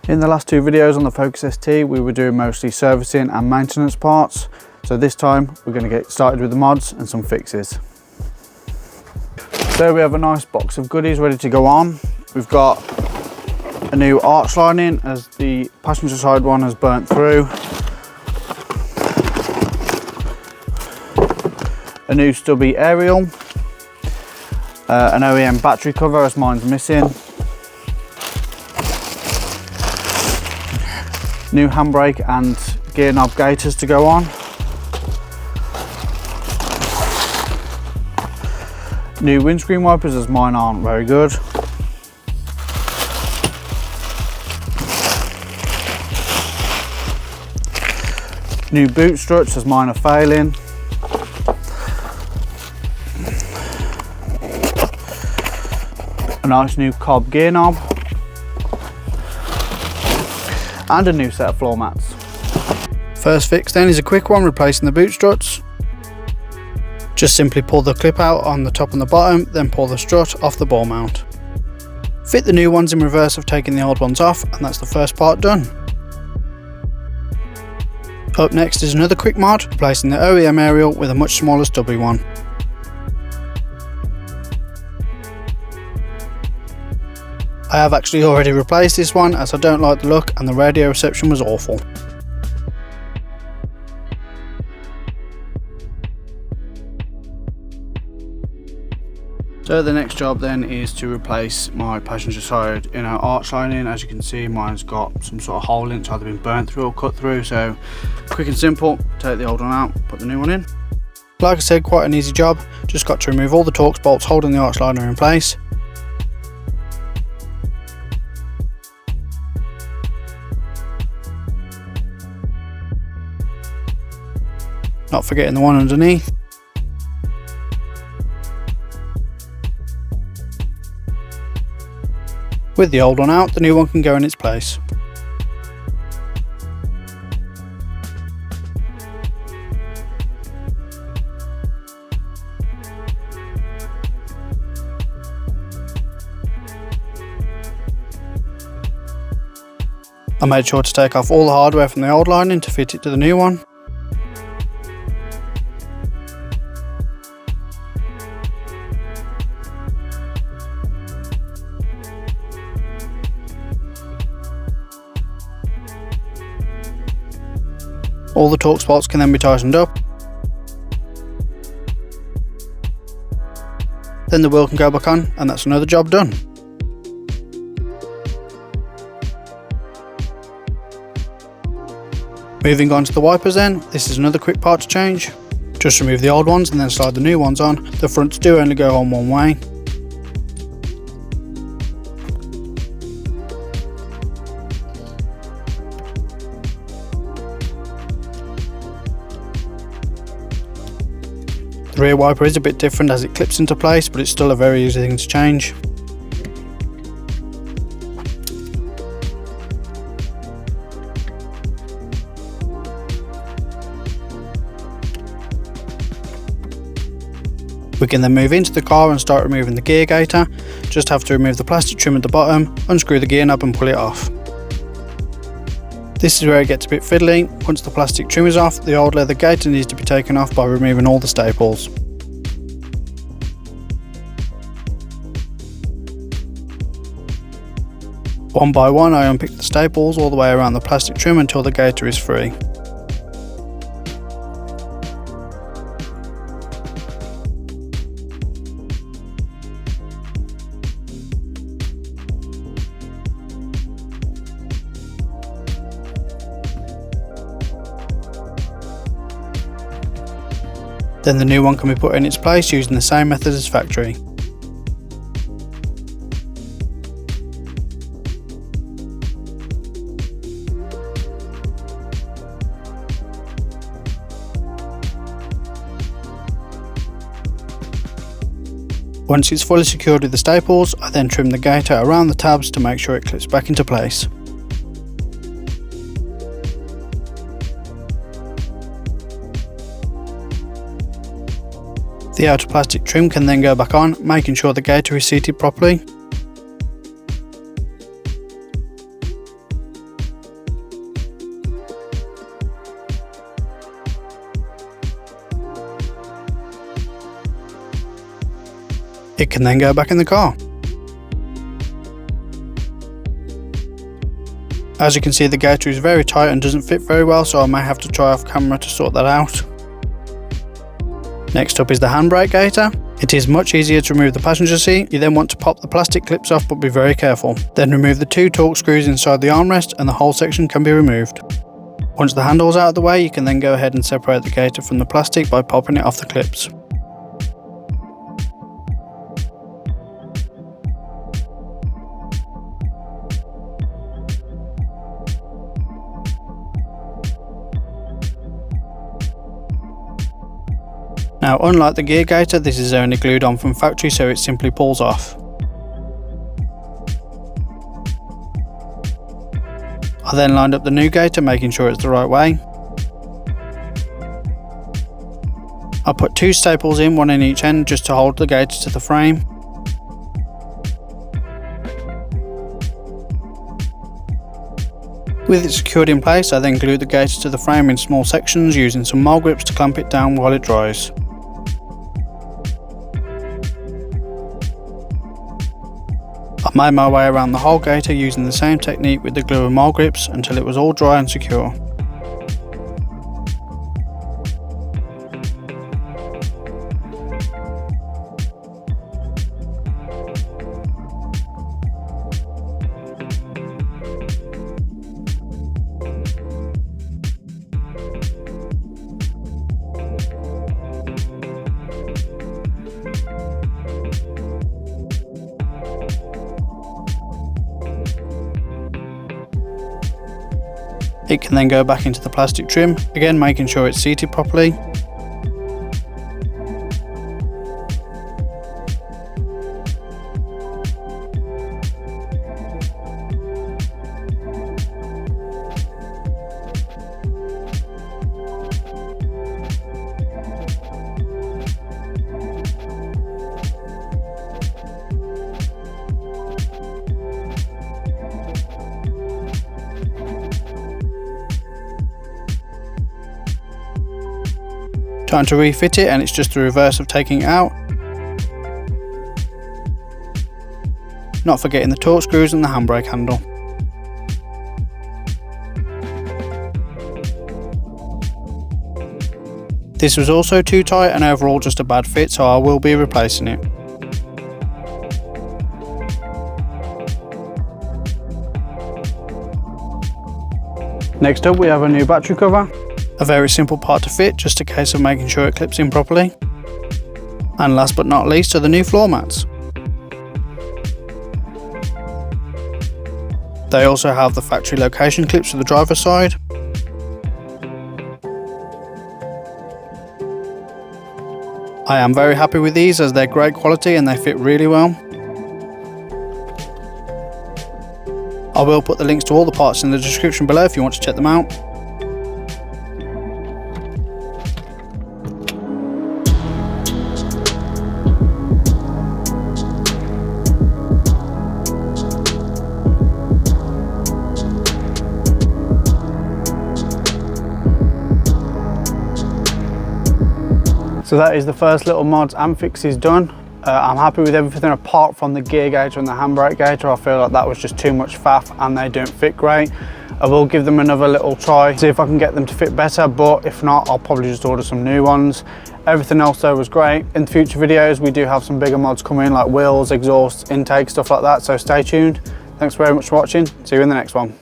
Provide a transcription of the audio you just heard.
In the last two videos on the Focus ST, we were doing mostly servicing and maintenance parts. So this time we're going to get started with the mods and some fixes. So we have a nice box of goodies ready to go on. We've got a new arch lining as the passenger side one has burnt through. A new stubby aerial. An OEM battery cover as mine's missing. New handbrake and Gearknob gaiters to go on. New windscreen wipers as mine aren't very good. New boot struts as mine are failing. A nice new cob gear knob. And a new set of floor mats. First fix then is a quick one, replacing the boot struts. Just simply pull the clip out on the top and the bottom, then pull the strut off the ball mount. Fit the new ones in reverse of taking the old ones off, and that's the first part done. Up next is another quick mod, replacing the OEM aerial with a much smaller stubby one. I have actually already replaced this one as I don't like the look and the radio reception was awful. So the next job then is to replace my passenger side inner arch lining. As you can see, mine's got some sort of hole in it, it's either been burnt through or cut through. So quick and simple, take the old one out, put the new one in. Like I said, quite an easy job, just got to remove all the Torx bolts holding the arch liner in place. Not forgetting the one underneath. With the old one out, the new one can go in its place. I made sure to take off all the hardware from the old lining to fit it to the new one. All the Torx bolts can then be tightened up. Then the wheel can go back on, and that's another job done. Moving on to the wipers then, this is another quick part to change. Just remove the old ones and then slide the new ones on. The fronts do only go on one way. The rear wiper is a bit different as it clips into place, but it's still a very easy thing to change. We can then move into the car and start removing the gear gaiter. Just have to remove the plastic trim at the bottom, unscrew the gear knob and pull it off. This is where it gets a bit fiddly. Once the plastic trim is off, the old leather gaiter needs to be taken off by removing all the staples. One by one I unpick the staples all the way around the plastic trim until the gaiter is free. Then the new one can be put in its place using the same method as factory. Once it's fully secured with the staples, I then trim the gaiter around the tabs to make sure it clips back into place. The outer plastic trim can then go back on, making sure the gaiter is seated properly. It can then go back in the car. As you can see, the gaiter is very tight and doesn't fit very well, so I may have to try off camera to sort that out. Next up is the handbrake gaiter. It is much easier to remove the passenger seat. You then want to pop the plastic clips off, but be very careful. Then remove the 2 torque screws inside the armrest and the whole section can be removed. Once the handle is out of the way, you can then go ahead and separate the gaiter from the plastic by popping it off the clips. Now, unlike the gear gaiter, this is only glued on from factory, so it simply pulls off. I then lined up the new gaiter, making sure it's the right way. I put 2 staples in, one in each end, just to hold the gaiter to the frame. With it secured in place, I then glued the gaiter to the frame in small sections, using some mole grips to clamp it down while it dries. I made my way around the whole gaiter using the same technique with the glue and mole grips until it was all dry and secure. It can then go back into the plastic trim, again making sure it's seated properly. Time to refit it, and it's just the reverse of taking it out. Not forgetting the torque screws and the handbrake handle. This was also too tight and overall just a bad fit, so I will be replacing it. Next up we have a new battery cover. A very simple part to fit, just a case of making sure it clips in properly. And last but not least are the new floor mats. They also have the factory location clips for the driver's side. I am very happy with these as they're great quality and they fit really well. I will put the links to all the parts in the description below if you want to check them out. So that is the first little mods and fixes done. I'm happy with everything apart from the gear gaiter and the handbrake gaiter. I feel like that was just too much faff and they don't fit great. I will give them another little try, see if I can get them to fit better, but if not, I'll probably just order some new ones. Everything else though was great. In future videos, we do have some bigger mods coming, like wheels, exhausts, intake, stuff like that, so stay tuned. Thanks very much for watching. See you in the next one.